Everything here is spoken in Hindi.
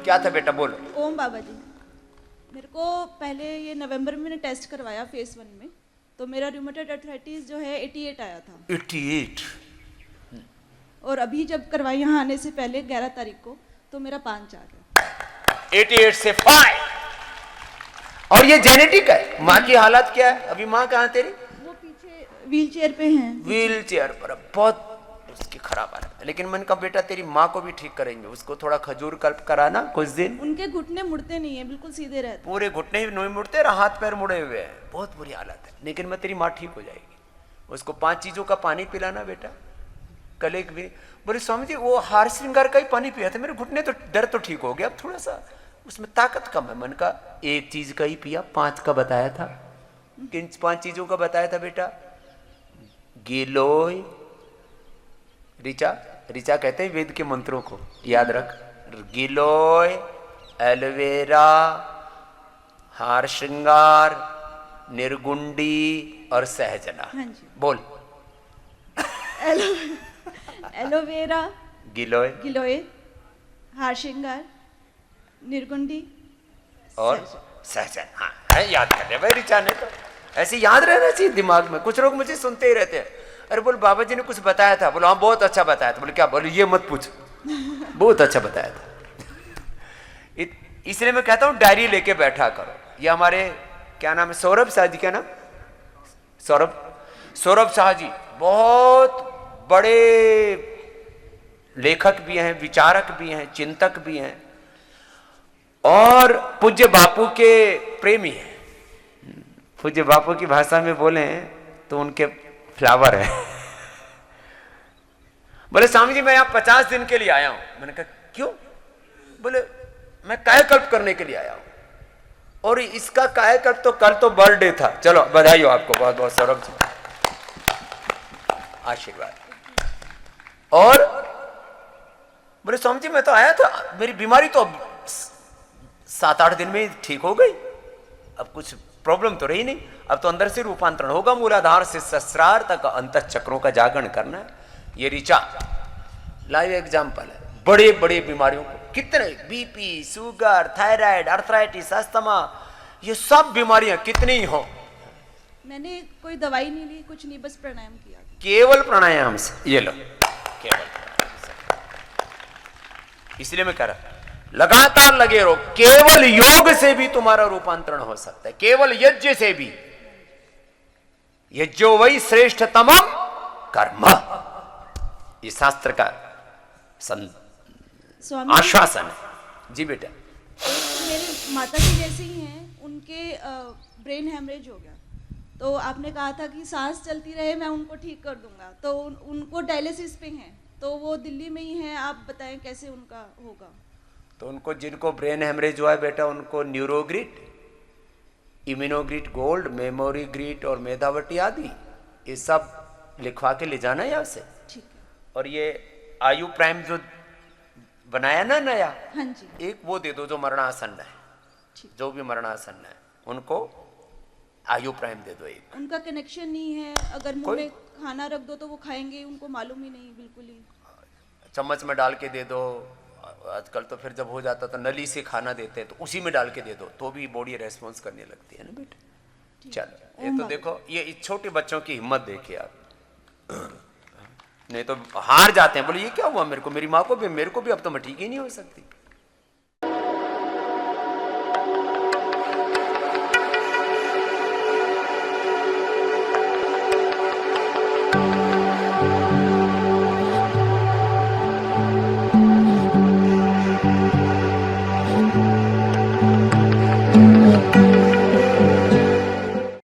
क्या था बेटा, बोलो। ओम बाबा जी, मेरे को पहले ये नवंबर में मैंने टेस्ट करवाया फेस 1 में, तो मेरा रूमेटॉइड अर्थराइटिस जो है 88 आया था। 88? और अभी जब करवाई यहाँ आने से पहले 11 तारीख को, तो मेरा 5 आ गया। 88 से 5। और ये जेनेटिक है। माँ की हालत क्या है अभी? माँ कहाँ तेरी? वो पीछे व्हील चेयर पे हैं। व्हील चेयर पर, बहुत उसकी खराब हालत है। लेकिन मैंने कहा बेटा तेरी माँ को भी ठीक करेंगे, उसको थोड़ा खजूर कल्प कराना कुछ दिन। उनके घुटने मुड़ते नहीं है, बिल्कुल सीधे रहते। पूरे घुटने ही नहीं मुड़ते, हाथ पैर मुड़े हुए हैं, बहुत बुरी हालत है। लेकिन मैं तेरी माँ ठीक हो जाएगी। उसको 5 चीजों का पानी पिलाना बेटा। कल एक भी बोले स्वामी जी वो हार श्रृंगार का ही पानी पिया था, मेरे घुटने तो दर्द तो ठीक हो गया, अब थोड़ा सा उसमें ताकत कम है। मन का एक चीज का ही पिया, 5 का बताया था। किन 5 चीजों का बताया था बेटा? गिलोय, ऋचा, ऋचा कहते हैं वेद के मंत्रों को, याद रख। गिलोय, एलोवेरा, हार श्रृंगार, निर्गुंडी और सहजना। हाँ जी। बोल। एलोवेरा, गिलोय, गिलोय, हार श्रृंगार, निर्गुंडी और सहजन। हाँ है, याद कर लिया भाई ऋचा ने। तो ऐसे याद रहना चाहिए दिमाग में। कुछ लोग मुझे सुनते ही रहते हैं, अरे बोल बाबा जी ने कुछ बताया था। बोलो हाँ बहुत अच्छा बताया था। बोले क्या? बोले ये मत पूछ, बहुत अच्छा बताया था। इसलिए मैं कहता हूँ डायरी लेके बैठा करो। ये हमारे क्या नाम है, सौरभ शाह जी, क्या नाम? सौरभ शाह जी बहुत बड़े लेखक भी हैं, विचारक भी हैं, चिंतक भी हैं और पूज्य बापू के प्रेमी हैं। पूज्य बापू की भाषा में बोले तो उनके फ्लावर है। बोले स्वामी जी मैं यहां 50 दिन के लिए आया हूं। मैंने कहा क्यों? बोले मैं कायाकल्प करने के लिए आया हूं, और इसका कायाकल्प तो कल तो बर्थडे था। चलो बधाई हो आपको बहुत बहुत सौरभ जी, आशीर्वाद। और बोले स्वामी जी मैं तो आया था, मेरी बीमारी तो 7-8 दिन में ठीक हो गई, अब कुछ प्रॉब्लम तो रही नहीं, अब तो अंदर से रूपांतरण होगा, मूलाधार से सहस्रार तक अंतः चक्रों का जागरण करना है। ये ऋचा लाइव एग्जाम्पल है। बड़े बड़े बीमारियों को, कितने BP, sugar, thyroid, arthritis, asthma, ये सब बीमारियां कितनी ही हो, मैंने कोई दवाई नहीं ली, कुछ नहीं, बस प्राणायाम किया, केवल प्राणायाम से। ये लो केवल प्राणायाम से। इसलिए मैं कह रहा लगातार लगे रहो। केवल योग से भी तुम्हारा रूपांतरण हो सकता है, केवल यज्ञ से भी। यज्ञो वही श्रेष्ठतमम कर्म, ये शास्त्र का आश्वासन है। जी बेटा। मेरे माता जी जैसे ही हैं, उनके ब्रेन हेमरेज हो गया, तो आपने कहा था कि सांस चलती रहे, मैं उनको ठीक कर दूंगा। तो उनको डायलिसिस पे हैं, तो वो दिल्ली में ही हैं, आप बताएं कैसे उनका होगा? तो उनको, जिनको ब्रेन हेमरेज हुआ है बेटा, उनको न्यूरोग्रिड, इम्यूनोग्रिड गोल्ड, मेमोरी ग्रिड और मेधावटी आदि ये सब लिखवा के ले जाना है यहाँ से। ठीक है। और ये आयु प्राइम जो बनाया ना नया, हाँ जी, एक वो दे दो जो मरणासन है, जो भी मरणासन है उनको आयु प्राइम दे दो एक। उनका कनेक्शन नहीं है, अगर मुंह में खाना रख दो तो वो खाएंगे, उनको मालूम ही नहीं बिल्कुल ही। चम्मच में डाल के दे दो। आजकल तो फिर जब हो जाता तो नली से खाना देते हैं, तो उसी में डाल के दे दो तो भी बॉडी रेस्पॉन्स करने लगती है ना बेटा। चलो ये तो देखो, ये छोटे बच्चों की हिम्मत देखिए आप, नहीं तो हार जाते हैं। बोले ये क्या हुआ मेरे को, मेरी माँ को भी, मेरे को भी अब तो मैं ठीक ही नहीं हो सकती।